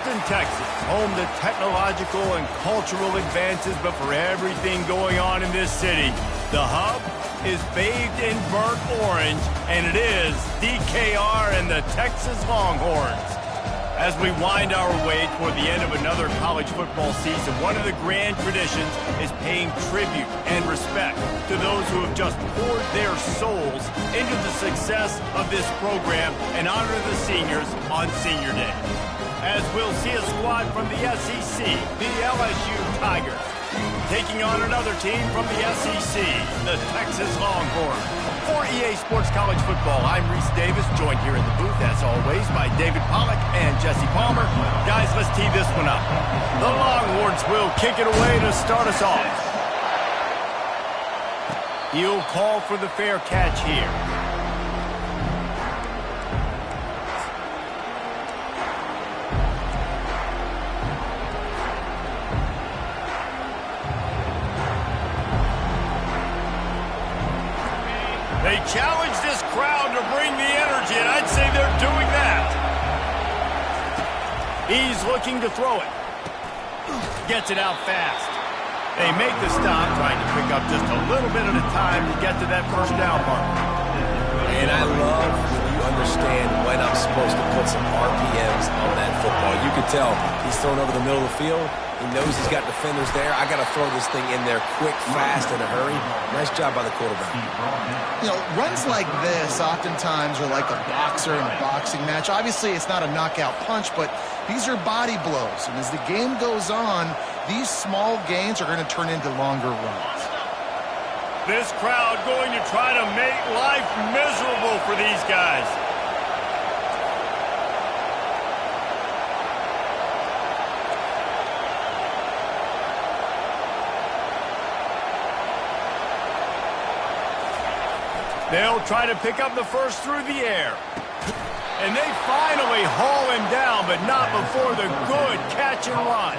Austin, Texas, home to technological and cultural advances, but for everything going on in this city, the hub is bathed in burnt orange, and it is DKR and the Texas Longhorns. As we wind our way toward the end of another college football season, one of the grand traditions is paying tribute and respect to those who have just poured their souls into the success of this program and honor the seniors on Senior Day. As we'll see a squad from the SEC, the LSU Tigers, taking on another team from the SEC, the Texas Longhorns. For EA Sports College Football, I'm Reese Davis, joined here in the booth, as always, by David Pollack and Jesse Palmer. Guys, let's tee this one up. The Longhorns will kick it away to start us off. He'll call for the fair catch here. They challenge this crowd to bring the energy, and I'd say they're doing that. He's looking to throw it. Gets it out fast. They make the stop, trying to pick up just a little bit at a time to get to that first down mark. And I love when you understand when I'm supposed to put some RPMs on that football. You can tell he's thrown over the middle of the field. He knows he's got defenders there. I got to throw this thing in there quick, fast, in a hurry. Nice job by the quarterback. You know, runs like this oftentimes are like a boxer in a boxing match. Obviously, it's not a knockout punch, but these are body blows. And as the game goes on, these small gains are going to turn into longer runs. This crowd going to try to make life miserable for these guys. They'll try to pick up the first through the air. And they finally haul him down, but not before the good catch and run.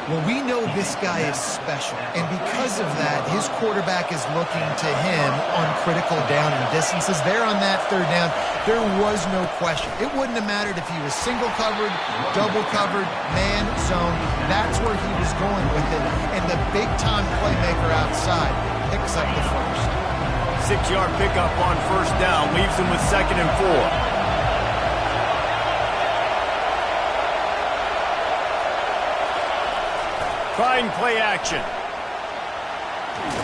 Well, we know this guy is special, and because of that, his quarterback is looking to him on critical down and distances. There on that third down, there was no question. It wouldn't have mattered if he was single covered, double covered, man, zone. That's where he was going with it, and the big-time playmaker outside picks up the first. 6-yard pickup on first down, leaves him with 2nd and 4. Trying play action.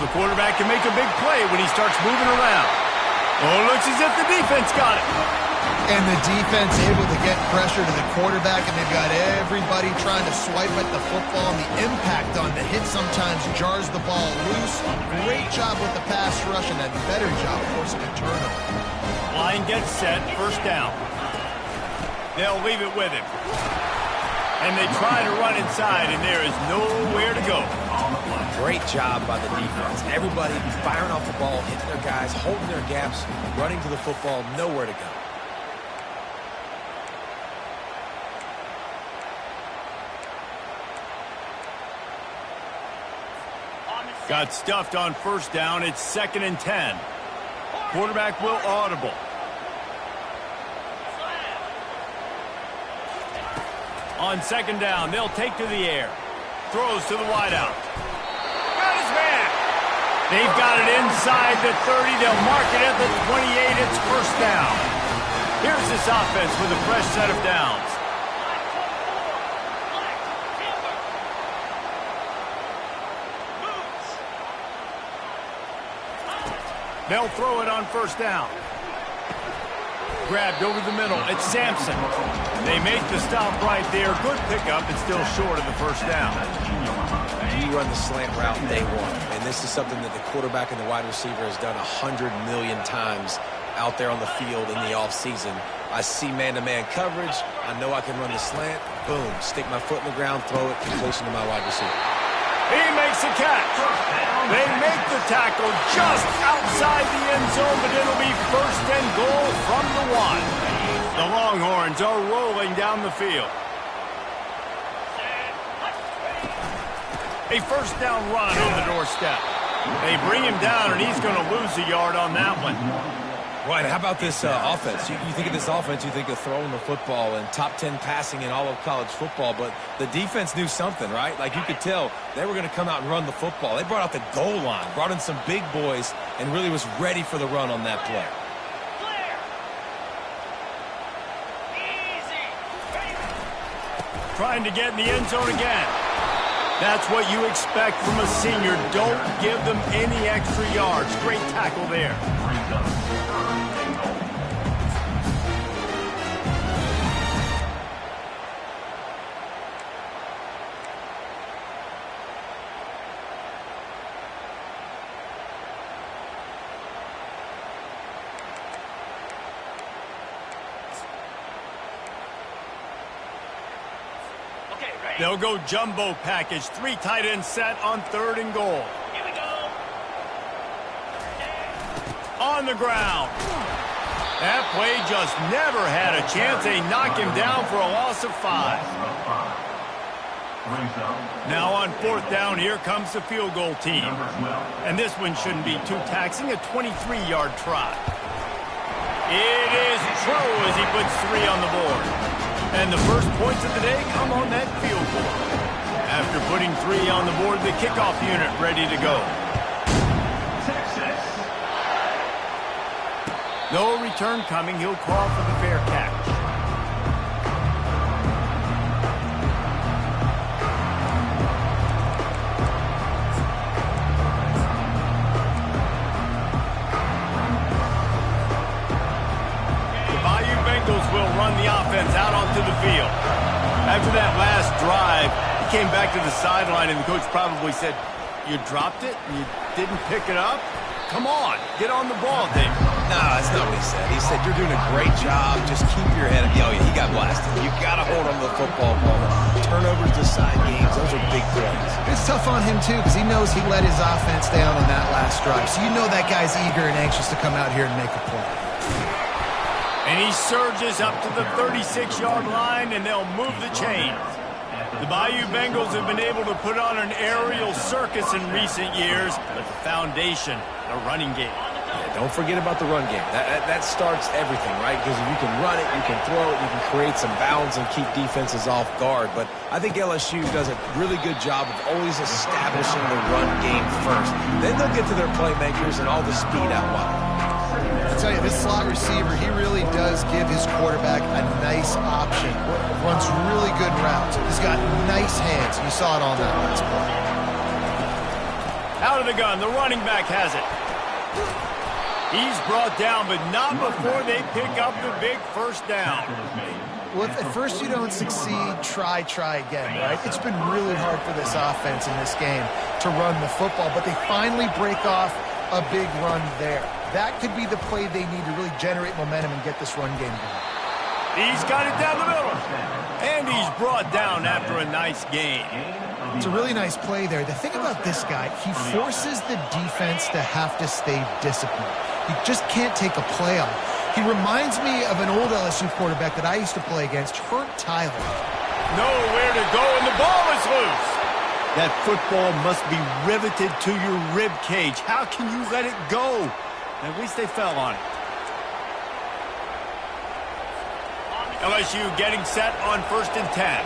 The quarterback can make a big play when he starts moving around. Oh, looks as if the defense got it. And the defense able to get pressure to the quarterback, and they've got everybody trying to swipe at the football, and the impact on the hit sometimes jars the ball loose. Great job with the pass rush, and a better job forcing a turnover. Line gets set, first down. They'll leave it with him. And they try to run inside, and there is nowhere to go. Great job by the defense. Everybody firing off the ball, hitting their guys, holding their gaps, running to the football, nowhere to go. Got stuffed on first down. It's 2nd and 10. Quarterback will audible. On 2nd down, they'll take to the air. Throws to the wideout. Got his man. They've got it inside the 30. They'll mark it at the 28. It's first down. Here's this offense with a fresh set of downs. They'll throw it on first down. Grabbed over the middle. It's Sampson. They make the stop right there. Good pickup. It's still short of the first down. You run the slant route day one, and this is something that the quarterback and the wide receiver has done 100 million times out there on the field in the offseason. I see man-to-man coverage. I know I can run the slant. Boom. Stick my foot in the ground, throw it, completion to my wide receiver. He makes a catch. They make the tackle just outside the end zone, but it'll be 1st and goal from the 1. The Longhorns are rolling down the field. A first down run on the doorstep. They bring him down, and he's going to lose a yard on that one. Right, how about this offense? You think of this offense, you think of throwing the football and top 10 passing in all of college football, but the defense knew something, right? Like you could tell they were going to come out and run the football. They brought out the goal line, brought in some big boys, and really was ready for the run on that play. Trying to get in the end zone again. That's what you expect from a senior. Don't give them any extra yards. Great tackle there. They'll go jumbo package. 3 tight ends set on 3rd and goal. Here we go. On the ground. That play just never had a chance. They knock him down for a loss of 5. Now on 4th down, here comes the field goal team. And this one shouldn't be too taxing, a 23-yard try. It is true as he puts 3 on the board. And the first points of the day come on that field goal. After putting 3 on the board, the kickoff unit ready to go. No return coming. He'll call for the fair catch. Will run the offense out onto the field. After that last drive, he came back to the sideline, and the coach probably said, "You dropped it? You didn't pick it up? Come on, get on the ball, Dave." No, that's not what he said. He said, "You're doing a great job. Just keep your head up." Oh, yeah, he got blasted. You got to hold on to the football ball. Turnovers decide games. Those are big plays. It's tough on him, too, because he knows he let his offense down on that last drive. So you know that guy's eager and anxious to come out here and make a play. And he surges up to the 36-yard line, and they'll move the chains. The Bayou Bengals have been able to put on an aerial circus in recent years, but the foundation, the running game. Yeah, don't forget about the run game. That starts everything, right? Because if you can run it, you can throw it, you can create some bounds and keep defenses off guard. But I think LSU does a really good job of always establishing the run game first. Then they'll get to their playmakers and all the speed out wide. I tell you, this slot receiver, he really does give his quarterback a nice option. Runs really good routes. He's got nice hands. You saw it on that last play. Out of the gun, the running back has it. He's brought down, but not before they pick up the big first down. Well, if at first you don't succeed, try again, right? It's been really hard for this offense in this game to run the football, but they finally break off a big run there. That could be the play they need to really generate momentum and get this run game going. He's got it down the middle. And he's brought down after a nice gain. It's a really nice play there. The thing about this guy, he forces the defense to have to stay disciplined. He just can't take a play off. He reminds me of an old LSU quarterback that I used to play against, Herb Tyler. Nowhere to go, and the ball is loose. That football must be riveted to your rib cage. How can you let it go? At least they fell on it. LSU getting set on 1st and 10.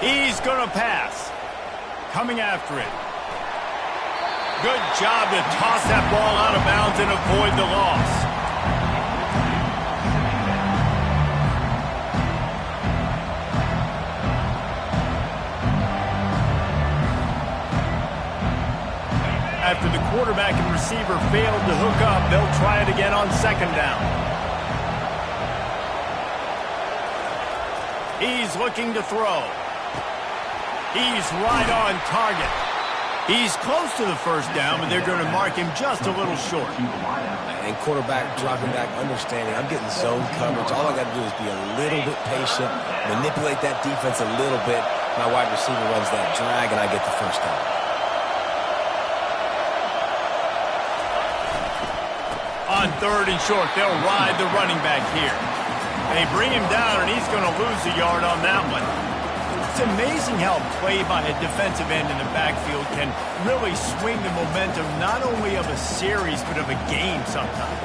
He's going to pass. Coming after it. Good job to toss that ball out of bounds and avoid the loss. After the quarterback and receiver failed to hook up, they'll try it again on 2nd down. He's looking to throw. He's right on target. He's close to the 1st down, but they're going to mark him just a little short. And quarterback dropping back, understanding I'm getting zone coverage. All I got to do is be a little bit patient, manipulate that defense a little bit. My wide receiver runs that drag, and I get the 1st down. On 3rd and short, they'll ride the running back here. They bring him down, and he's going to lose a yard on that one. It's amazing how play by a defensive end in the backfield can really swing the momentum not only of a series but of a game sometimes.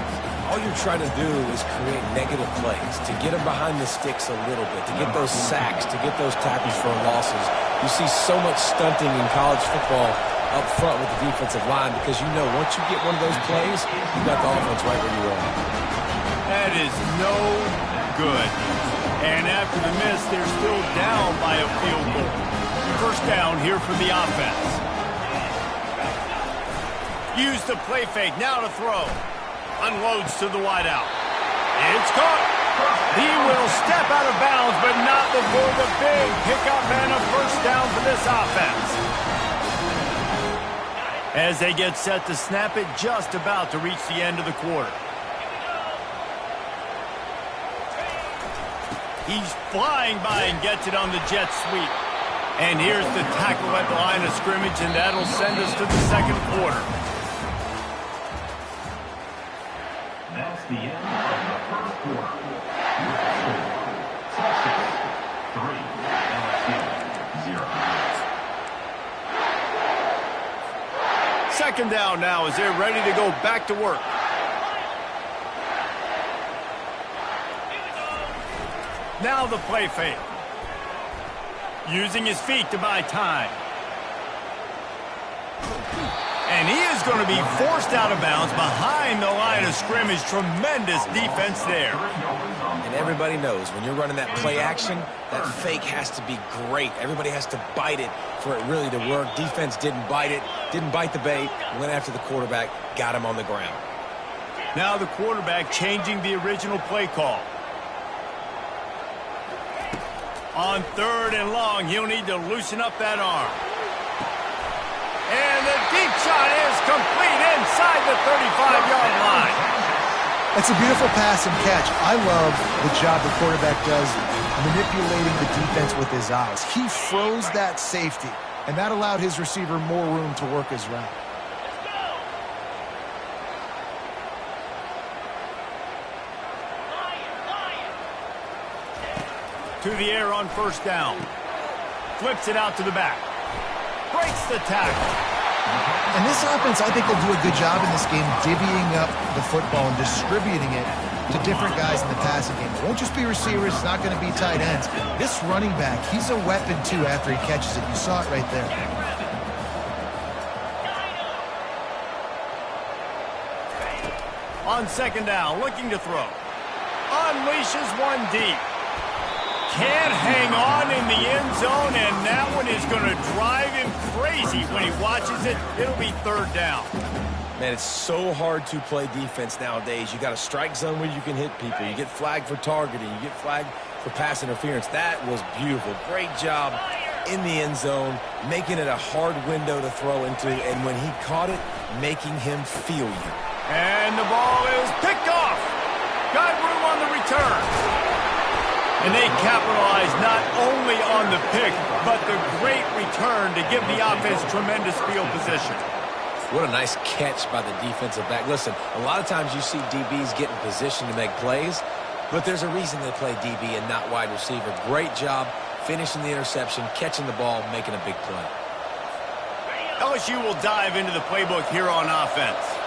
All you're trying to do is create negative plays, to get them behind the sticks a little bit, to get those sacks, to get those tackles for losses. You see so much stunting in college football up front with the defensive line because you know once you get one of those plays, you got the offense right where you want. That is no good. And after the miss, they're still down by a field goal. First down here for the offense. Use the play fake, now to throw. Unloads to the wideout. It's caught. He will step out of bounds, but not before the big pickup and a first down for this offense. As they get set to snap it, just about to reach the end of the quarter. He's flying by and gets it on the jet sweep. And here's the tackle at the line of scrimmage, and that'll send us to the second quarter. That's the end of the first quarter. Texas 3, LSU 0. Second down now as they're ready to go back to work. Now the play fake. Using his feet to buy time. And he is going to be forced out of bounds behind the line of scrimmage. Tremendous defense there. And everybody knows when you're running that play action, that fake has to be great. Everybody has to bite it for it really to work. Defense didn't bite it, didn't bite the bait, went after the quarterback, got him on the ground. Now the quarterback changing the original play call. On third and long, he'll need to loosen up that arm. And the deep shot is complete inside the 35-yard line. That's a beautiful pass and catch. I love the job the quarterback does manipulating the defense with his eyes. He froze that safety, and that allowed his receiver more room to work his route. To the air on first down. Flips it out to the back. Breaks the tackle. And this offense, I think, will do a good job in this game divvying up the football and distributing it to different guys in the passing game. It won't just be receivers. It's not going to be tight ends. This running back, he's a weapon, too, after he catches it. You saw it right there. On second down, looking to throw. Unleashes one deep. Can't hang on in the end zone, and that one is going to drive him crazy when he watches it. It'll be third down. Man, it's so hard to play defense nowadays. You got a strike zone where you can hit people. You get flagged for targeting. You get flagged for pass interference. That was beautiful. Great job in the end zone, making it a hard window to throw into, and when he caught it, making him feel you. And the ball is picked off. Got room on the return. And they capitalize not only on the pick, but the great return to give the offense tremendous field position. What a nice catch by the defensive back. Listen, a lot of times you see DBs get in position to make plays, but there's a reason they play DB and not wide receiver. Great job finishing the interception, catching the ball, making a big play. LSU will dive into the playbook here on offense.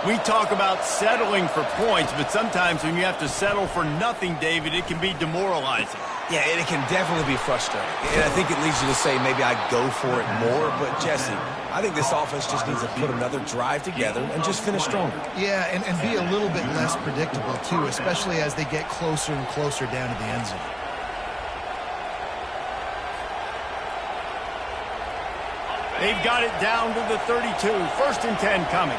We talk about settling for points, but sometimes when you have to settle for nothing, David, it can be demoralizing. Yeah, and it can definitely be frustrating. And I think it leads you to say maybe I go for it more. But, Jesse, I think this offense just needs to put another drive together and just finish stronger. Yeah, and be a little bit less predictable, too, especially as they get closer and closer down to the end zone. They've got it down to the 32. First and 10 coming.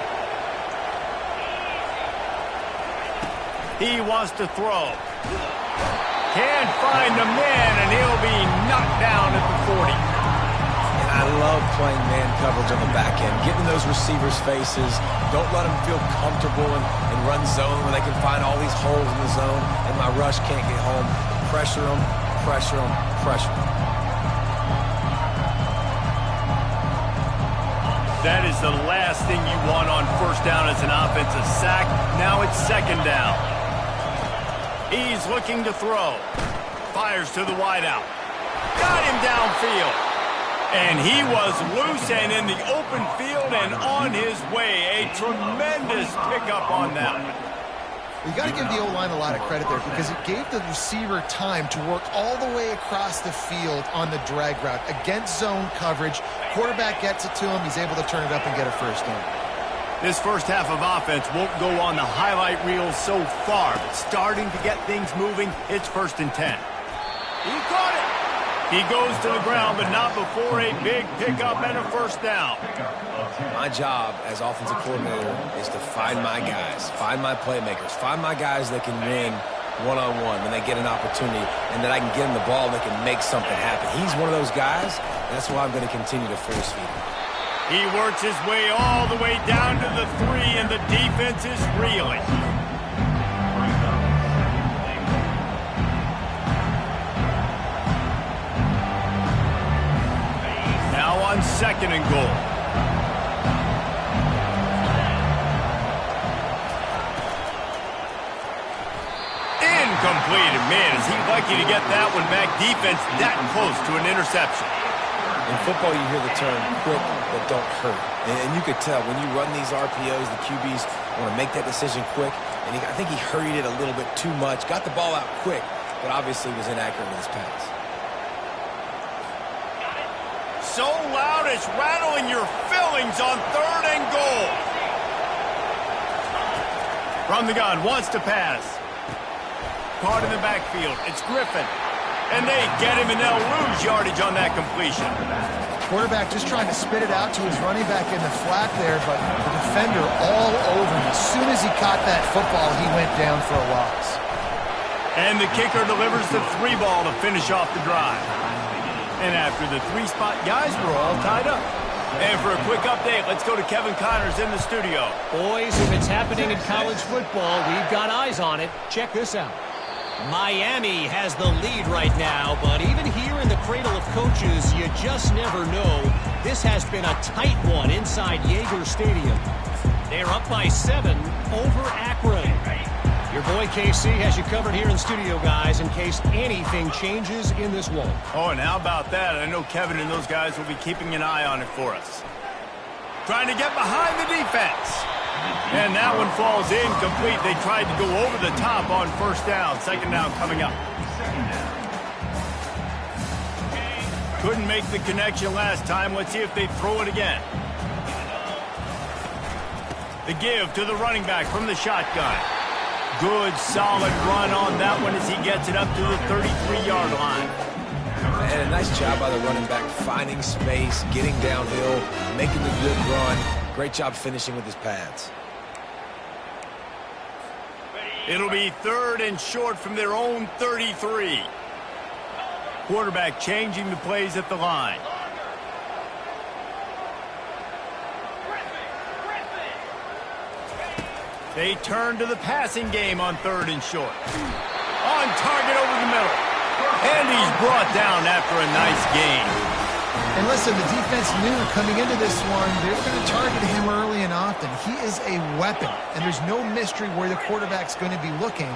He wants to throw. Can't find the man, and he'll be knocked down at the 40. And I love playing man coverage on the back end, getting those receivers' faces. Don't let them feel comfortable and run zone where they can find all these holes in the zone, and my rush can't get home. Pressure them, pressure them, pressure them. That is the last thing you want on first down as an offensive sack. Now it's second down. He's looking to throw. Fires to the wideout. Got him downfield. And he was loose and in the open field and on his way. A tremendous pickup on that one. You got to give the O-line a lot of credit there because it gave the receiver time to work all the way across the field on the drag route against zone coverage. Quarterback gets it to him. He's able to turn it up and get a first down. This first half of offense won't go on the highlight reel so far, but starting to get things moving. It's 1st and 10. He caught it. He goes to the ground, but not before a big pickup and a first down. My job as offensive coordinator is to find my guys, find my playmakers, find my guys that can win one-on-one when they get an opportunity, and that I can get them the ball and they can make something happen. He's one of those guys, and that's why I'm going to continue to force feed him. He works his way all the way down to the 3, and the defense is reeling. Now on 2nd and goal. Incomplete. And man, is he lucky to get that one back. Defense that close to an interception. In football, you hear the term quick but don't hurt. And you could tell when you run these RPOs, the QBs want to make that decision quick. And I think he hurried it a little bit too much. Got the ball out quick, but obviously was inaccurate with his pass. So loud it's rattling your fillings on 3rd and goal. From the gun, wants to pass. Caught in the backfield. It's Griffin. And they get him, and they'll lose yardage on that completion. Quarterback just trying to spit it out to his running back in the flat there, but the defender all over him. As soon as he caught that football, he went down for a loss. And the kicker delivers the 3 ball to finish off the drive. And after the 3-spot, guys, we're all tied up. And for a quick update, let's go to Kevin Connors in the studio. Boys, if it's happening in college football, we've got eyes on it. Check this out. Miami has the lead right now, but even here in the cradle of coaches, you just never know. This has been a tight one inside Yager Stadium. They're up by 7 over Akron. Your boy KC has you covered here in studio, guys, in case anything changes in this one. Oh, and how about that? I know Kevin and those guys will be keeping an eye on it for us. Trying to get behind the defense. And that one falls incomplete. They tried to go over the top on 1st down. 2nd down coming up. Couldn't make the connection last time. Let's see if they throw it again. The give to the running back from the shotgun. Good, solid run on that one as he gets it up to the 33-yard line. And a nice job by the running back, finding space, getting downhill, making the good run. Great job finishing with his pads. It'll be 3rd and short from their own 33. Quarterback changing the plays at the line. They turn to the passing game on 3rd and short. On target over the middle. And he's brought down after a nice gain. And listen, the defense knew coming into this one, they were going to target him early and often. He is a weapon, and there's no mystery where the quarterback's going to be looking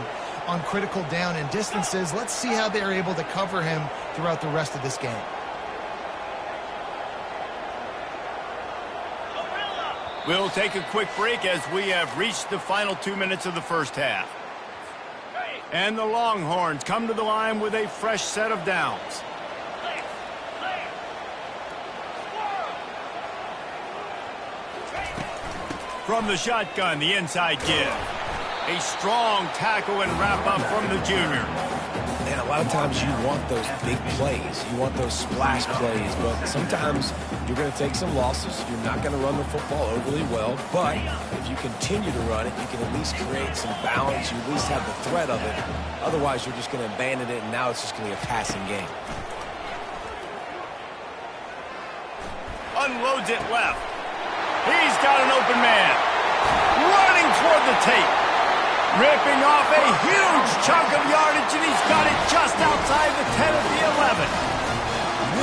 on critical down and distances. Let's see how they're able to cover him throughout the rest of this game. We'll take a quick break as we have reached the final 2 minutes of the first half. And the Longhorns come to the line with a fresh set of downs. From the shotgun, the inside give. A strong tackle and wrap-up from the junior. And a lot of times you want those big plays. You want those splash plays, but sometimes you're going to take some losses. You're not going to run the football overly well, but if you continue to run it, you can at least create some balance. You at least have the threat of it. Otherwise, you're just going to abandon it, and now it's just going to be a passing game. Unloads it left. He's got an open man. Running toward the tape. Ripping off a huge chunk of yardage, and he's got it just outside the 10 of the 11.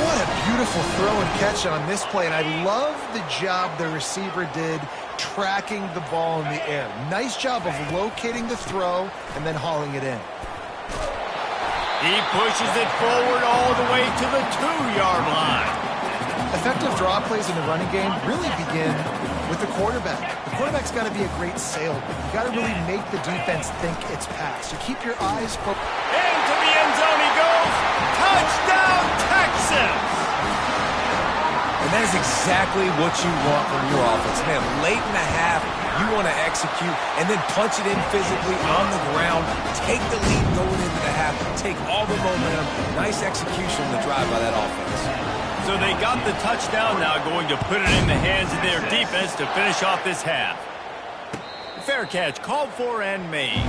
What a beautiful throw and catch on this play, and I love the job the receiver did tracking the ball in the air. Nice job of locating the throw and then hauling it in. He pushes it forward all the way to the 2-yard line. Effective draw plays in the running game really begin with the quarterback. The quarterback's got to be a great salesman. You got to really make the defense think it's pass. You keep your eyes focused. Into the end zone he goes. Touchdown, Texas! And that is exactly what you want from your offense. Man, late in the half, you want to execute and then punch it in physically on the ground, take the lead going into the half, take all the momentum. Nice execution on the drive by that offense. So they got the touchdown, now going to put it in the hands of their defense to finish off this half. Fair catch called for and made.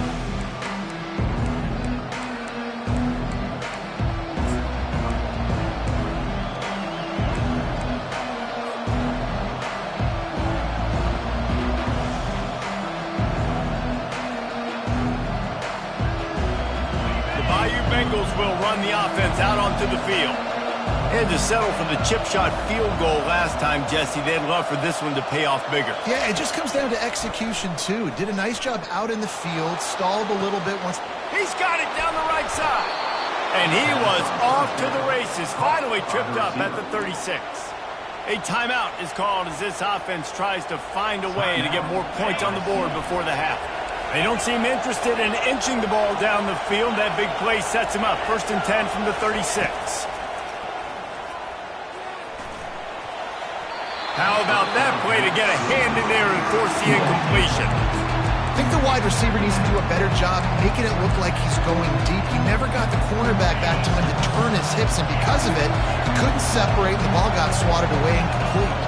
Bengals will run the offense out onto the field. Had to settle for the chip shot field goal last time, Jesse. They'd love for this one to pay off bigger. Yeah, it just comes down to execution, too. Did a nice job out in the field, stalled a little bit once. He's got it down the right side. And he was off to the races, finally tripped up at the 36. A timeout is called as this offense tries to find a way to get more points on the board before the half. They don't seem interested in inching the ball down the field. That big play sets him up. 1st and 10 from the 36. How about that play to get a hand in there and force the incompletion? I think the wide receiver needs to do a better job making it look like he's going deep. He never got the cornerback that time to turn his hips, and because of it, he couldn't separate. The ball got swatted away incomplete.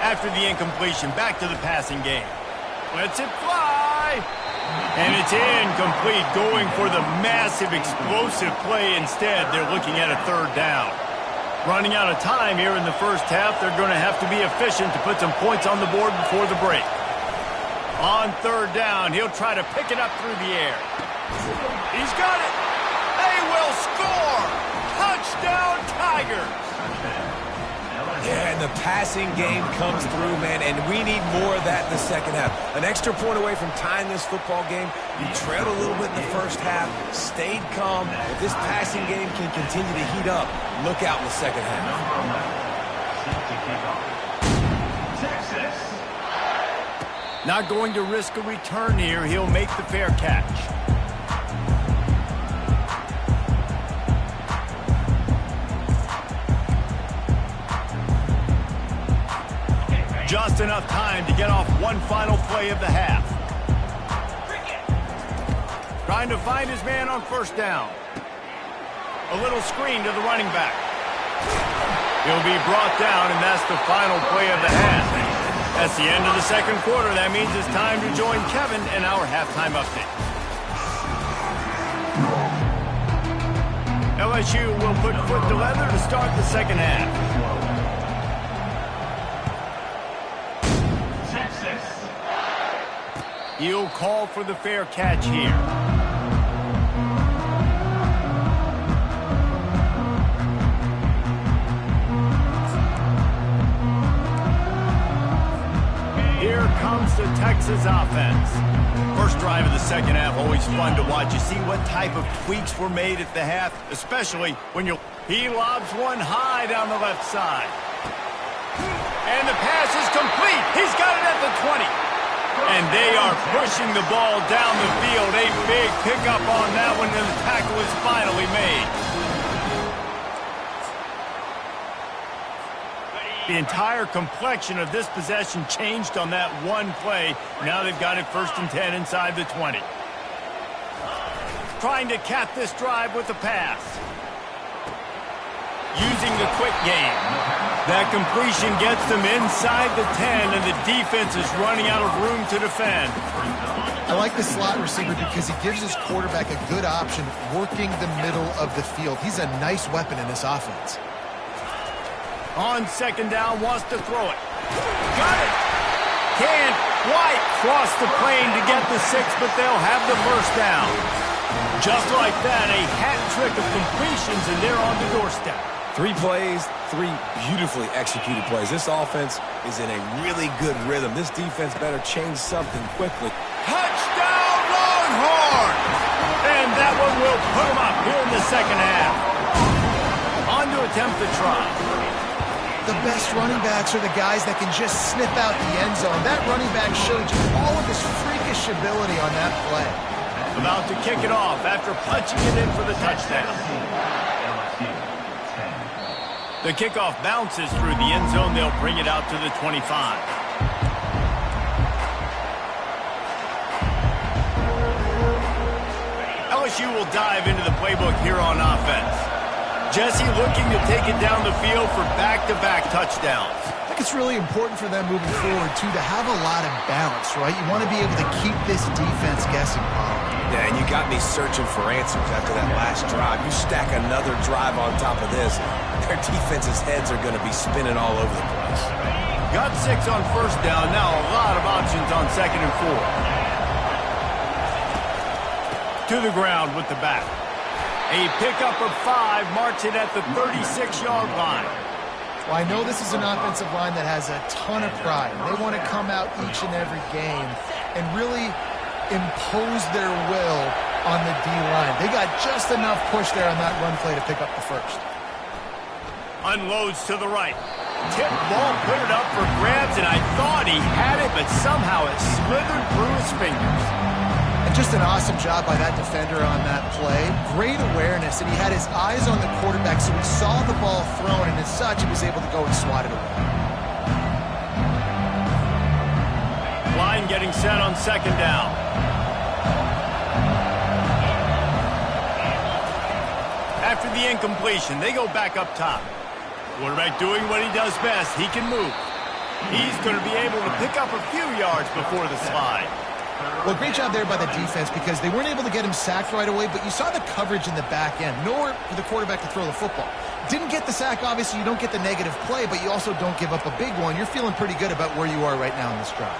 After the incompletion, back to the passing game. Lets it fly. And it's incomplete, going for the massive, explosive play instead. They're looking at a 3rd down. Running out of time here in the first half. They're going to have to be efficient to put some points on the board before the break. On 3rd down, he'll try to pick it up through the air. He's got it. They will score. Touchdown, Tigers. Yeah, and the passing game comes through, man, and we need more of that in the second half. An extra point away from tying this football game. You trailed a little bit in the first half, stayed calm. If this passing game can continue to heat up, look out in the second half. Texas. Not going to risk a return here. He'll make the fair catch. Just enough time to get off one final play of the half. Trying to find his man on 1st down. A little screen to the running back. He'll be brought down, and that's the final play of the half. That's the end of the second quarter. That means it's time to join Kevin in our halftime update. LSU will put foot to leather to start the second half. He'll call for the fair catch here. Here comes the Texas offense. First drive of the second half, always fun to watch. You see what type of tweaks were made at the half, especially when he lobs one high down the left side. And the pass is complete. He's got it at the 20. And they are pushing the ball down the field. A big pickup on that one, and the tackle is finally made. The entire complexion of this possession changed on that one play. Now they've got it 1st and 10 inside the 20. Trying to cap this drive with a pass. Using the quick game. That completion gets them inside the 10, and the defense is running out of room to defend. I like the slot receiver because he gives his quarterback a good option working the middle of the field. He's a nice weapon in this offense. On 2nd down, wants to throw it. Got it! Can't quite cross the plane to get the 6, but they'll have the 1st down. Just like that, a hat trick of completions, and they're on the doorstep. 3 plays, 3 beautifully executed plays. This offense is in a really good rhythm. This defense better change something quickly. Touchdown, Longhorn! And that He'll put him up here in the second half. On to attempt the try. The best running backs are the guys that can just snip out the end zone. That running back showed you all of his freakish ability on that play. About to kick it off after punching it in for the touchdown. The kickoff bounces through the end zone. They'll bring it out to the 25. LSU will dive into the playbook here on offense. Jesse looking to take it down the field for back-to-back touchdowns. I think it's really important for them moving forward, too, to have a lot of balance, right? You want to be able to keep this defense guessing, Paul. Yeah, and you got me searching for answers after that last drive. You stack another drive on top of this, their defense's heads are going to be spinning all over the place. Got 6 on first down. Now a lot of options on 2nd and 4. To the ground with the back. A pickup of 5, marching at the 36-yard line. Well, I know this is an offensive line that has a ton of pride. They want to come out each and every game and really impose their will on the D-line. They got just enough push there on that run play to pick up the first. Unloads to the right. Tip ball, put it up for grabs, and I thought he had it, but somehow it slithered through his fingers. And just an awesome job by that defender on that play. Great awareness, and he had his eyes on the quarterback, so he saw the ball thrown, and as such, he was able to go and swat it away. Line getting set on 2nd down. After the incompletion, they go back up top. Quarterback doing what he does best. He can move. He's going to be able to pick up a few yards before the slide. Well, great job there by the defense because they weren't able to get him sacked right away, but you saw the coverage in the back end. Nowhere for the quarterback to throw the football. Didn't get the sack, obviously. You don't get the negative play, but you also don't give up a big one. You're feeling pretty good about where you are right now in this drive.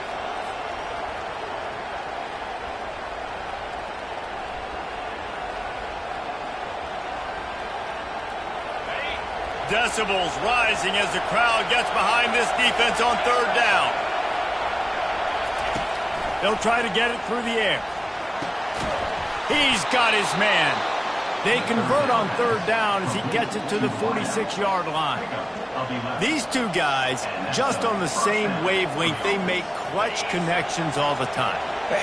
Decibels rising as the crowd gets behind this defense on 3rd down. They'll try to get it through the air. He's got his man. They convert on 3rd down as he gets it to the 46-yard line. These two guys, just on the same wavelength, they make clutch connections all the time.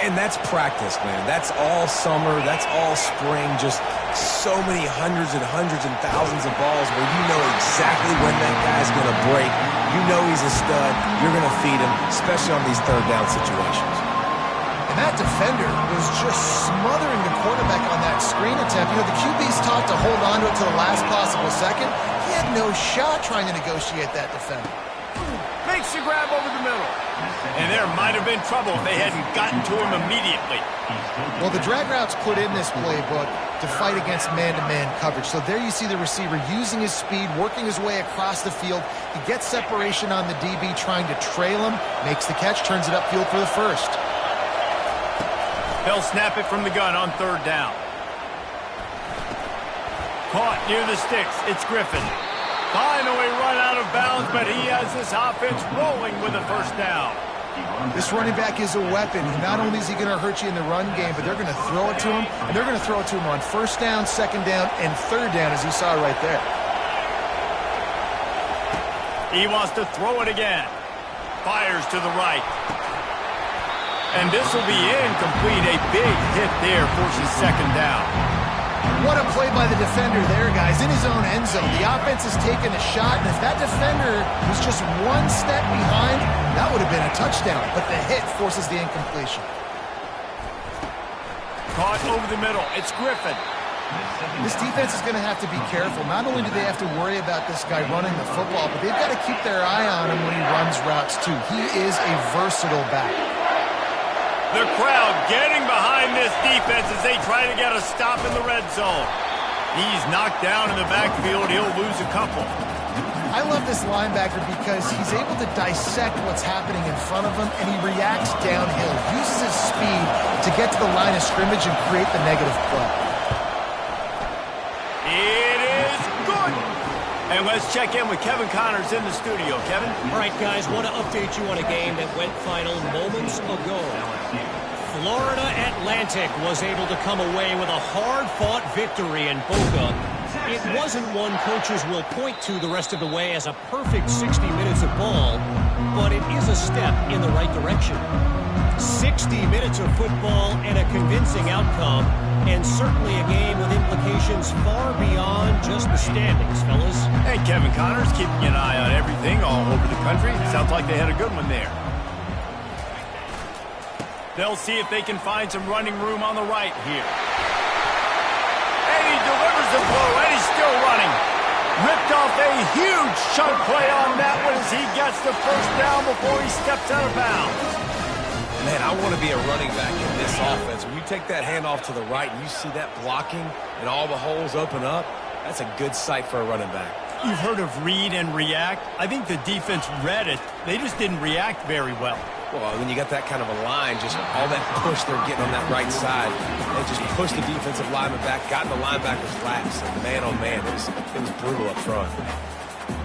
And that's practice, man. That's all summer. That's all spring. Just so many hundreds and thousands of balls where you know exactly when that guy's going to break. You know he's a stud. You're going to feed him, especially on these 3rd down situations. And that defender was just smothering the quarterback on that screen attempt. You know, the QB's taught to hold on to it to the last possible second. He had no shot trying to negotiate that defender. Makes the grab over the middle. And there might have been trouble if they hadn't gotten to him immediately. Well, the drag route's put in this playbook to fight against man-to-man coverage. So there you see the receiver using his speed, working his way across the field. He gets separation on the DB, trying to trail him, makes the catch, turns it upfield for the first. They'll snap it from the gun on 3rd down. Caught near the sticks. It's Griffin. Finally run out of bounds, but he has this offense rolling with a first down. This running back is a weapon. Not only is he going to hurt you in the run game, but they're going to throw it to him, and they're going to throw it to him on 1st down, 2nd down, and 3rd down, as you saw right there. He wants to throw it again. Fires to the right. And this will be incomplete. A big hit there forces 2nd down. What a play by the defender there, guys, in his own end zone. The offense has taken a shot, and if that defender was just one step behind, that would have been a touchdown. But the hit forces the incompletion. Caught over the middle. It's Griffin. This defense is going to have to be careful. Not only do they have to worry about this guy running the football, but they've got to keep their eye on him when he runs routes, too. He is a versatile back. The crowd getting behind this defense as they try to get a stop in the red zone. He's knocked down in the backfield. He'll lose a couple. I love this linebacker because he's able to dissect what's happening in front of him, and he reacts downhill, uses his speed to get to the line of scrimmage and create the negative play. It is good. And let's check in with Kevin Connors in the studio. Kevin? All right, guys, want to update you on a game that went final moments ago. Florida Atlantic was able to come away with a hard-fought victory in Boca. It wasn't one coaches will point to the rest of the way as a perfect 60 minutes of ball, but it is a step in the right direction. 60 minutes of football and a convincing outcome, and certainly a game with implications far beyond just the standings, fellas. And Kevin Connors keeping an eye on everything all over the country. Sounds like they had a good one there. They'll see if they can find some running room on the right here. And he delivers the blow, and he's still running. Ripped off a huge chunk play on that one as he gets the first down before he steps out of bounds. Man, I want to be a running back in this offense. When you take that handoff to the right and you see that blocking and all the holes open up, that's a good sight for a running back. You've heard of read and react. I think the defense read it. They just didn't react very well. Well, when you got that kind of a line, just all that push they're getting on that right side, they just pushed the defensive lineman back, got in the linebacker's laps, and man, oh man, it was brutal up front.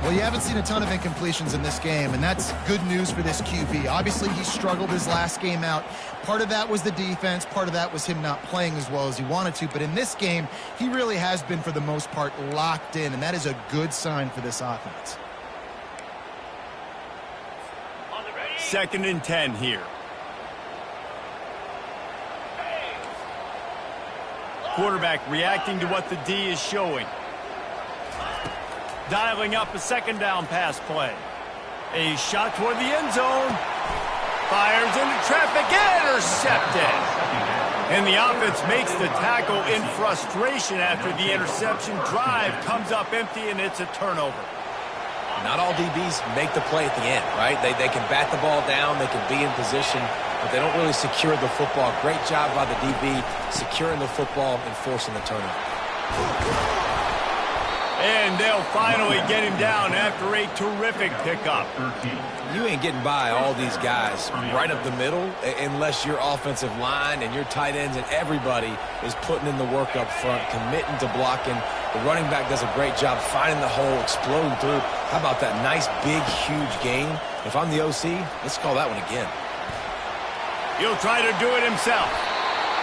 Well, you haven't seen a ton of incompletions in this game, and that's good news for this QB. Obviously, he struggled his last game out. Part of that was the defense. Part of that was him not playing as well as he wanted to. But in this game, he really has been, for the most part, locked in, and that is a good sign for this offense. 2nd and 10 here. Quarterback reacting to what the D is showing. Dialing up a 2nd down pass play. A shot toward the end zone. Fires into traffic. Intercepted. And the offense makes the tackle in frustration after the interception. Drive comes up empty, and it's a turnover. Not all DBs make the play at the end, right? They can bat the ball down, they can be in position, but they don't really secure the football. Great job by the DB securing the football and forcing the turnover. And they'll finally get him down after a terrific pickup. You ain't getting by all these guys right up the middle unless your offensive line and your tight ends and everybody is putting in the work up front, committing to blocking. The running back does a great job finding the hole, exploding through. How about that nice, big, huge gain? If I'm the OC, let's call that one again. He'll try to do it himself.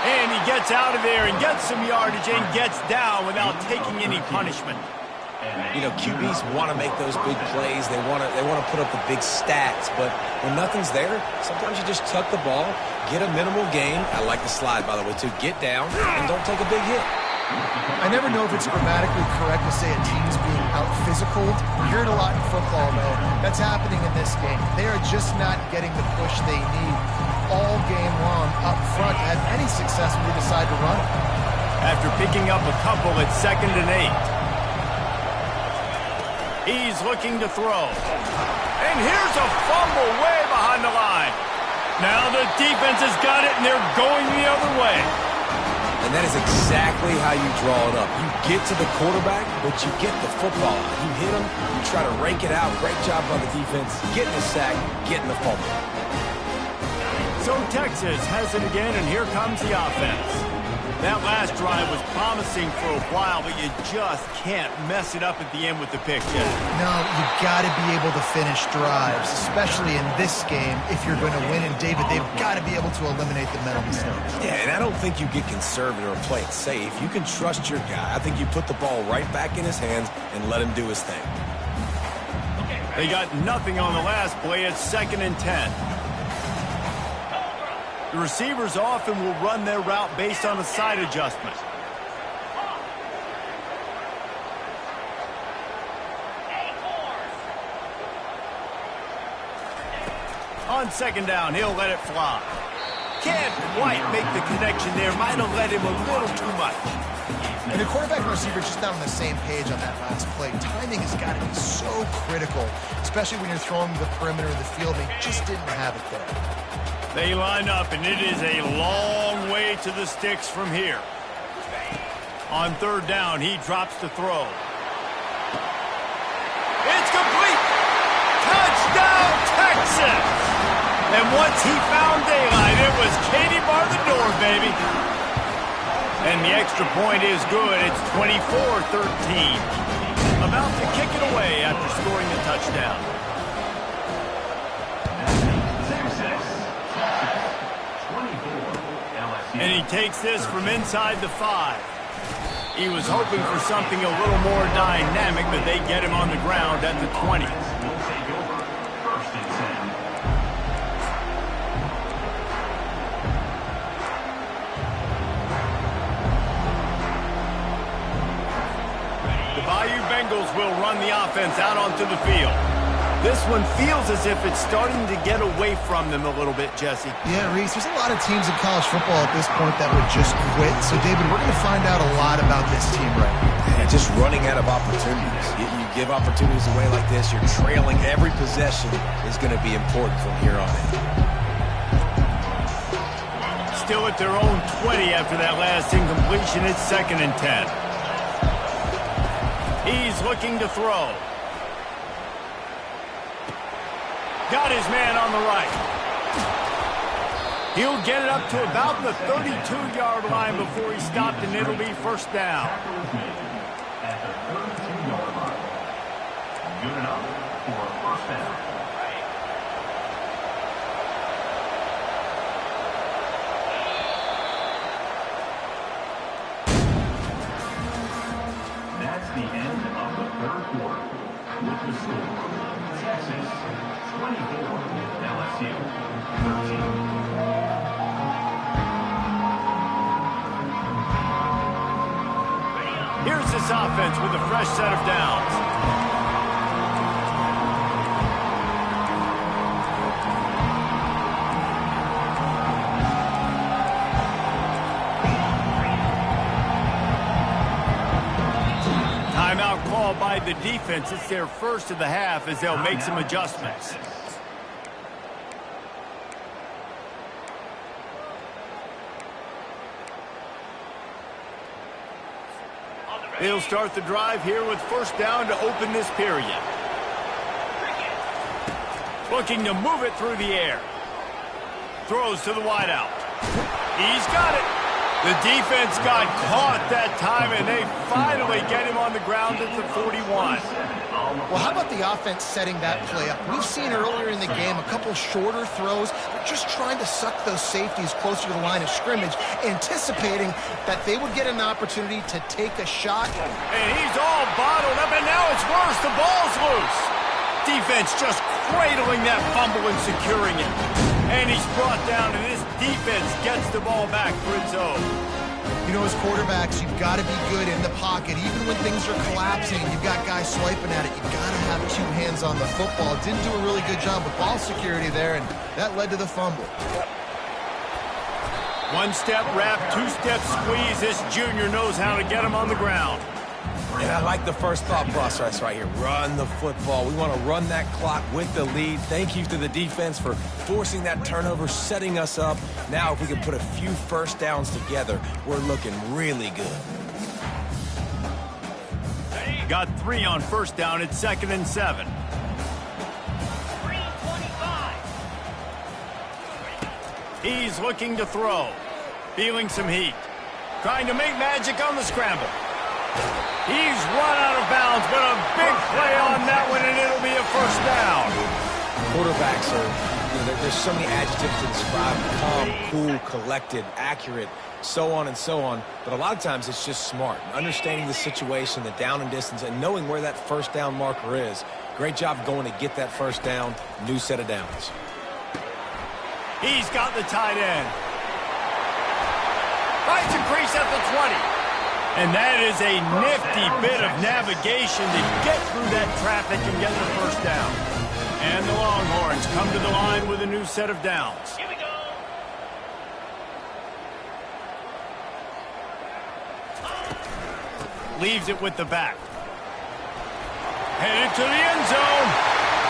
And he gets out of there and gets some yardage and gets down without taking any punishment. You know, QBs want to make those big plays. They want to put up the big stats. But when nothing's there, sometimes you just tuck the ball, get a minimal gain. I like the slide, by the way, too. Get down and don't take a big hit. I never know if it's grammatically correct to say a team's being out-physicaled. You hear it a lot in football, though. That's happening in this game. They are just not getting the push they need all game long up front to have any success when they decide to run it. After picking up a couple at 2nd and 8. He's looking to throw. And here's a fumble way behind the line. Now the defense has got it, and they're going the other way. And that is exactly how you draw it up. You get to the quarterback, but you get the football out. You hit him, you try to rake it out. Great job by the defense. Getting the sack, getting the fumble. So Texas has it again, and here comes the offense. That last drive was promising for a while, but you just can't mess it up at the end with the pick, Jeff. No, you got to be able to finish drives, especially in this game. If you're going to win, and David, they've got to be able to eliminate the mental mistakes. Yeah, and I don't think you get conservative or play it safe. You can trust your guy. I think you put the ball right back in his hands and let him do his thing. They got nothing on the last play. It's 2nd and 10. The receivers often will run their route based on a side adjustment. On 2nd down, he'll let it fly. Can't quite make the connection there. Might have let him a little too much. And the quarterback and receiver just not on the same page on that last play. Timing has got to be so critical, especially when you're throwing the perimeter of the field. They just didn't have it there. They line up, and it is a long way to the sticks from here. On 3rd down, he drops to throw. It's complete! Touchdown, Texas! And once he found daylight, it was Katie bar the door, baby. And the extra point is good. It's 24-13. About to kick it away after scoring the touchdown. And he takes this from inside the 5. He was hoping for something a little more dynamic, but they get him on the ground at the 20. Will take over. First and 10. The Bayou Bengals will run the offense out onto the field. This one feels as if it's starting to get away from them a little bit, Jesse. Yeah, Reese, there's a lot of teams in college football at this point that would just quit. So, David, we're going to find out a lot about this team right now. Yeah, just running out of opportunities. You give opportunities away like this, you're trailing. Every possession is going to be important from here on in. Still at their own 20 after that last incompletion. It's 2nd and 10. He's looking to throw. Got his man on the right. He'll get it up to about the 32-yard line before he stopped, and it'll be first down. At the 32-yard line. Good enough for a first down. That's the end of the third quarter. With the score, Texas 24, LSU 13. Here's this offense with a fresh set of downs. Timeout called by the defense. It's their first of the half as they'll make some adjustments. They'll start the drive here with first down to open this period. Looking to move it through the air. Throws to the wideout. He's got it. The defense got caught that time, and they finally get him on the ground at the 41. Well, how about the offense setting that play up? We've seen earlier in the game a couple shorter throws. They're just trying to suck those safeties closer to the line of scrimmage, anticipating that they would get an opportunity to take a shot. And he's all bottled up, and now it's worse. The ball's loose. Defense just cradling that fumble and securing it. And he's brought down, and this defense gets the ball back for its own. You know, as quarterbacks, you've got to be good in the pocket. Even when things are collapsing, you've got guys swiping at it. You've got to have two hands on the football. Didn't do a really good job with ball security there, and that led to the fumble. One-step wrap, two-step squeeze. This junior knows how to get him on the ground. And I like the first thought process right here. Run the football. We want to run that clock with the lead. Thank you to the defense for forcing that turnover, setting us up. Now if we can put a few first downs together, we're looking really good. Got 3 on first down. It's 2nd and 7. 3:25. He's looking to throw. Feeling some heat. Trying to make magic on the scramble. He's run out of bounds, but a big play on that one, and it'll be a first down. Quarterbacks are, there's so many adjectives to describe calm, cool, collected, accurate, so on and so on. But a lot of times it's just smart. Understanding the situation, the down and distance, and knowing where that first down marker is. Great job going to get that first down, new set of downs. He's got the tight end. Finds a crease at the 20. And that is a nifty bit of navigation to get through that traffic and get the first down. And the Longhorns come to the line with a new set of downs. Here we go. Leaves it with the back. Headed to the end zone.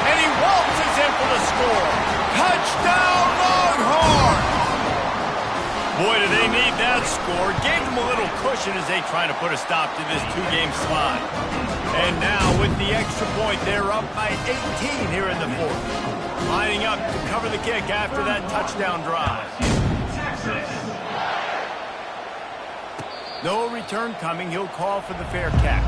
And he waltzes in for the score. Touchdown, Longhorns! Boy, do they need that score. Gave them a little cushion as they try to put a stop to this two-game slide. And now, with the extra point, they're up by 18 here in the fourth. Lining up to cover the kick after that touchdown drive. No return coming. He'll call for the fair catch.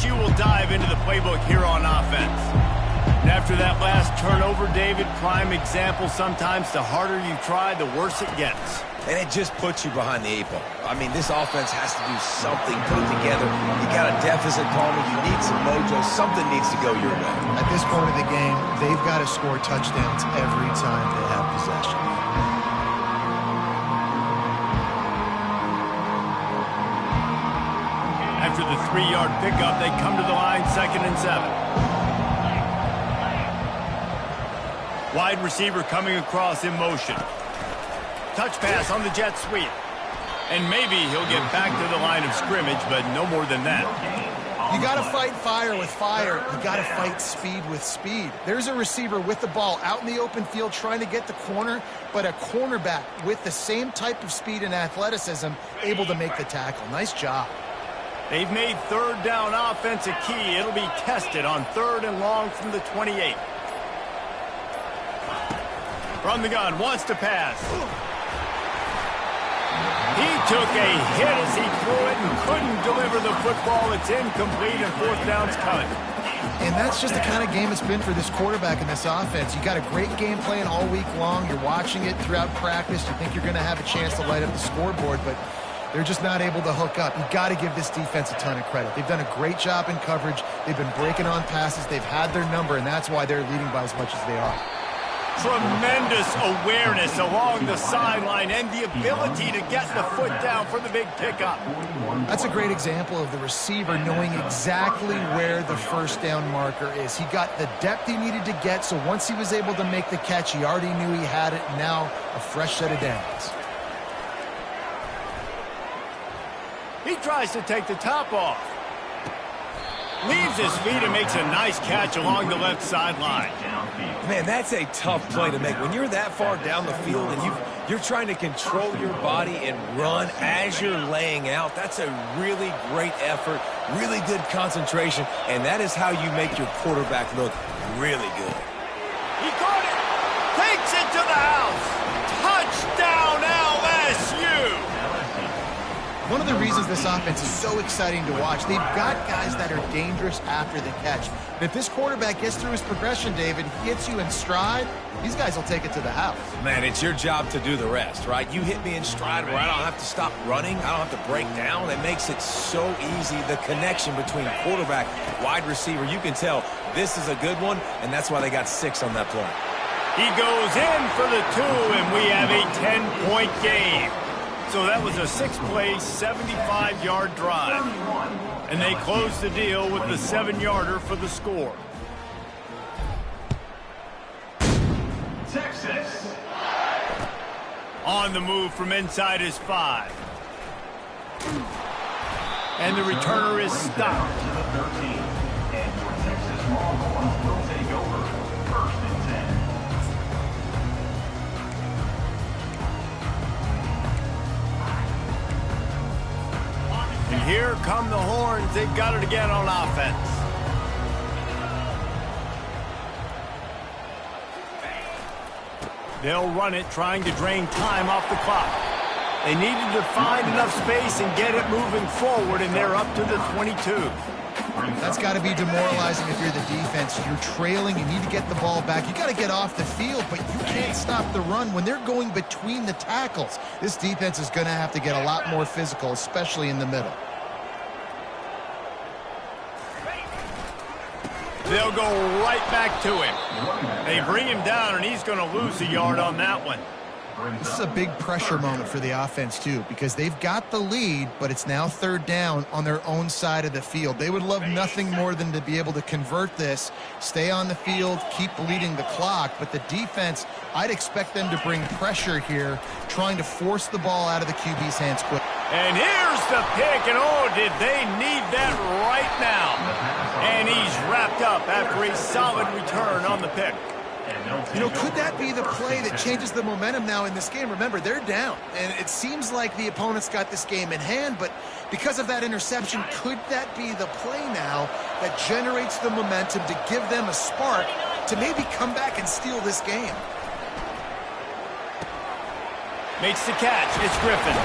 LSU will dive into the playbook here on offense. And after that last turnover, David, prime example, sometimes the harder you try, the worse it gets. And it just puts you behind the 8 ball. I mean, this offense has to do something, put it together. You got a deficit, Palmer. You need some mojo. Something needs to go your way. At this point of the game, they've got to score touchdowns every time they have possession. After the 3-yard pickup, they come to the line, 2nd and 7. Wide receiver coming across in motion. Touch pass on the jet sweep. And maybe he'll get back to the line of scrimmage, but no more than that. You got to fight fire with fire. You got to fight speed with speed. There's a receiver with the ball out in the open field trying to get the corner, but a cornerback with the same type of speed and athleticism able to make the tackle. Nice job. They've made 3rd down offense a key. It'll be tested on 3rd and long from the 28. From the gun, wants to pass. He took a hit as he threw it and couldn't deliver the football. It's incomplete and 4th down's coming. And that's just the kind of game it's been for this quarterback in this offense. You got a great game plan all week long. You're watching it throughout practice. You think you're going to have a chance to light up the scoreboard, but they're just not able to hook up. You got to give this defense a ton of credit. They've done a great job in coverage. They've been breaking on passes. They've had their number, and that's why they're leading by as much as they are. Tremendous awareness along the sideline and the ability to get the foot down for the big pickup. That's a great example of the receiver knowing exactly where the 1st down marker is. He got the depth he needed to get, so once he was able to make the catch, he already knew he had it. Now a fresh set of downs. He tries to take the top off. Leaves his feet and makes a nice catch along the left sideline. Man, that's a tough play to make. When you're that far down the field and you're trying to control your body and run as you're laying out, that's a really great effort, really good concentration, and that is how you make your quarterback look really good. He caught it! Takes it to the house! Touchdown, LSU! One of the reasons this offense is so exciting to watch, they've got guys that are dangerous after the catch. And if this quarterback gets through his progression, David, hits you in stride, these guys will take it to the house. Man, it's your job to do the rest, right? You hit me in stride where I don't have to stop running. I don't have to break down. It makes it so easy. The connection between quarterback, wide receiver, you can tell this is a good one, and that's why they got 6 on that play. He goes in for the 2, and we have a 10-point game. So that was a 6-play, 75-yard drive. And they close the deal with the 7-yarder for the score. Texas. On the move from inside his 5. And the returner is stopped. To the 13. And your Texas Longhorns will take over 1st and 10. And here come the horns. They've got it again on offense. They'll run it, trying to drain time off the clock. They needed to find enough space and get it moving forward, and they're up to the 22. That's got to be demoralizing if you're the defense. You're trailing. You need to get the ball back. You got to get off the field, but you can't stop the run when they're going between the tackles. This defense is going to have to get a lot more physical, especially in the middle. They'll go right back to him. They bring him down, and he's going to lose a yard on that one. This is a big pressure moment for the offense, too, because they've got the lead, but it's now 3rd down on their own side of the field. They would love nothing more than to be able to convert this, stay on the field, keep bleeding the clock, but the defense, I'd expect them to bring pressure here, trying to force the ball out of the QB's hands quick. And here's the pick, and oh, did they need that right now. And he's wrapped up after a solid return on the pick. You know, could that be the play that changes the momentum now in this game? Remember, they're down, and it seems like the opponent's got this game in hand, but because of that interception, could that be the play now that generates the momentum to give them a spark to maybe come back and steal this game? Makes the catch. It's Griffin.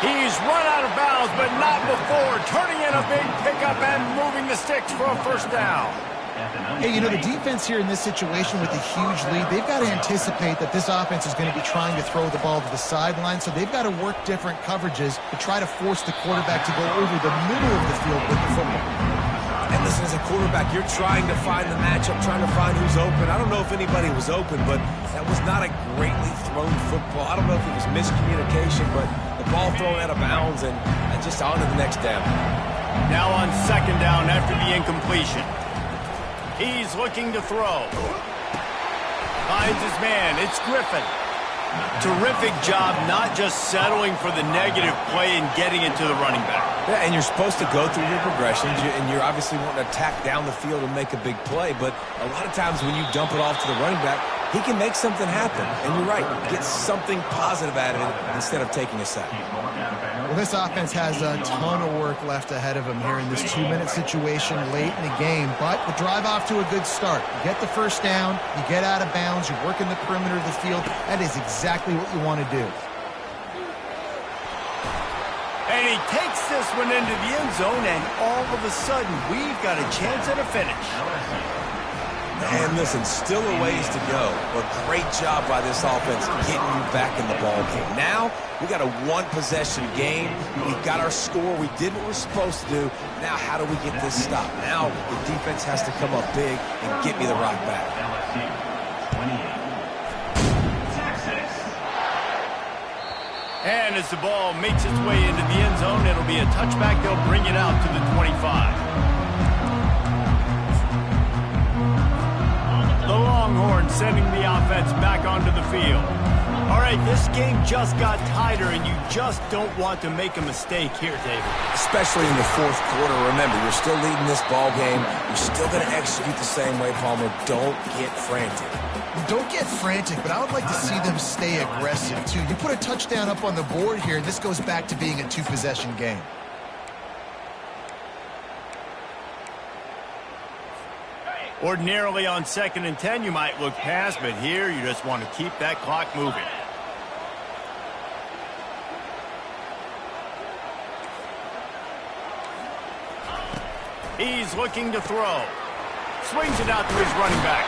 He's run out of bounds, but not before turning in a big pickup and moving the sticks for a first down. Hey, you know, the defense here in this situation with a huge lead, they've got to anticipate that this offense is going to be trying to throw the ball to the sideline, so they've got to work different coverages to try to force the quarterback to go over the middle of the field with the football. And listen, as a quarterback, you're trying to find the matchup, trying to find who's open. I don't know if anybody was open, but that was not a greatly thrown football. I don't know if it was miscommunication, but the ball thrown out of bounds and just on to the next down. Now on second down after the incompletion. He's looking to throw. Finds his man. It's Griffin. Terrific job not just settling for the negative play and getting it to the running back. Yeah, and you're supposed to go through your progressions, and you're obviously wanting to attack down the field and make a big play, but a lot of times when you dump it off to the running back, he can make something happen. And you're right, get something positive out of it instead of taking a sack. Well, this offense has a ton of work left ahead of them here in this 2-minute situation late in the game, but the drive off to a good start. You get the first down, you get out of bounds, you're working the perimeter of the field. That is exactly what you want to do. And he takes this one into the end zone, and all of a sudden, we've got a chance at a finish. And listen, still a ways to go, but great job by this offense getting you back in the ball game. Now, we got a one-possession game. We got our score. We did what we're supposed to do. Now, how do we get this stopped? Now, the defense has to come up big and get me the rock back. LSU 28. Texas. And as the ball makes its way into the end zone, it'll be a touchback. They'll bring it out to the 25. The Longhorns sending the offense back onto the field. All right, this game just got tighter, and you just don't want to make a mistake here, David. Especially in the fourth quarter. Remember, you're still leading this ball game. You're still going to execute the same way, Palmer. Don't get frantic. Don't get frantic, but I would like to see them stay aggressive, too. You put a touchdown up on the board here, and this goes back to being a two-possession game. Ordinarily on 2nd and 10, you might look past, but here you just want to keep that clock moving. He's looking to throw. Swings it out to his running back.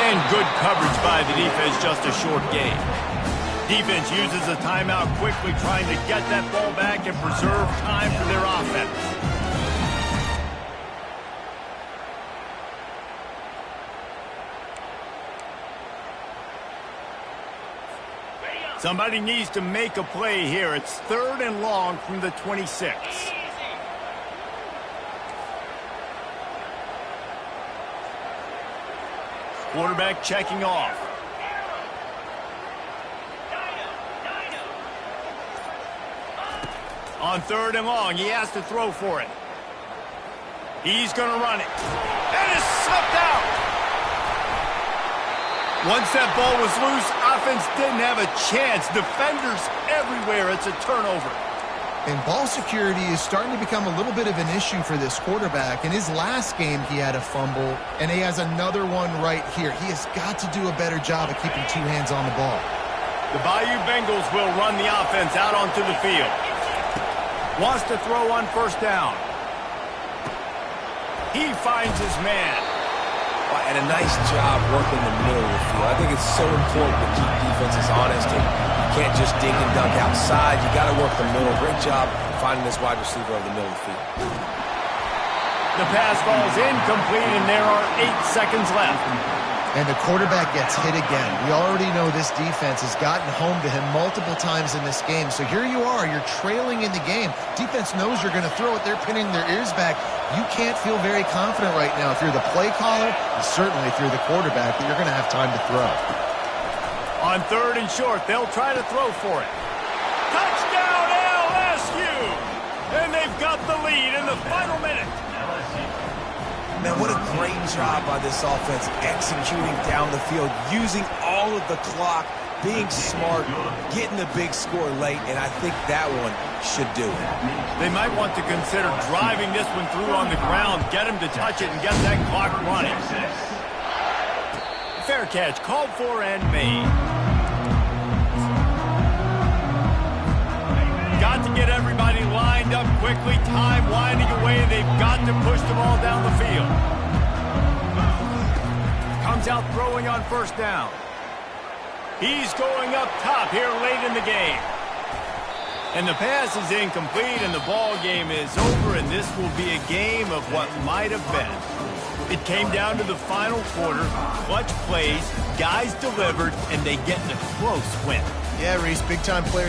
And good coverage by the defense, just a short gain. Defense uses a timeout quickly, trying to get that ball back and preserve time for their offense. Somebody needs to make a play here. It's 3rd and long from the 26. Quarterback checking off. On 3rd and long, he has to throw for it. He's going to run it. And it's slipped out. Once that ball was loose, offense didn't have a chance. Defenders everywhere. It's a turnover. And ball security is starting to become a little bit of an issue for this quarterback. In his last game, he had a fumble, and he has another one right here. He has got to do a better job of keeping two hands on the ball. The Bayou Bengals will run the offense out onto the field. Wants to throw on 1st down. He finds his man. And a nice job working the middle of the field. I think it's so important to keep defenses honest. And you can't just dink and dunk outside. You got to work the middle. Great job finding this wide receiver over the middle of the field. The pass falls incomplete, and there are 8 seconds left. And the quarterback gets hit again. We already know this defense has gotten home to him multiple times in this game. So here you are. You're trailing in the game. Defense knows you're going to throw it. They're pinning their ears back. You can't feel very confident right now if you're the play caller, and certainly if you're the quarterback, that you're going to have time to throw. On 3rd and short, they'll try to throw for it. Touchdown, LSU! And they've got the lead in the final minute. Man, what a great job by this offense executing down the field, using all of the clock, being smart, getting the big score late, and I think that one should do it. They might want to consider driving this one through on the ground, get him to touch it, and get that clock running. Fair catch, called for and made. Got to get everybody lined up quickly. Time winding away. They've got to push the ball down the field. Comes out throwing on first down. He's going up top here late in the game. And the pass is incomplete, and the ball game is over, and this will be a game of what might have been. It came down to the final quarter, clutch plays, guys delivered, and they get a close win. Yeah, Reese, big-time player.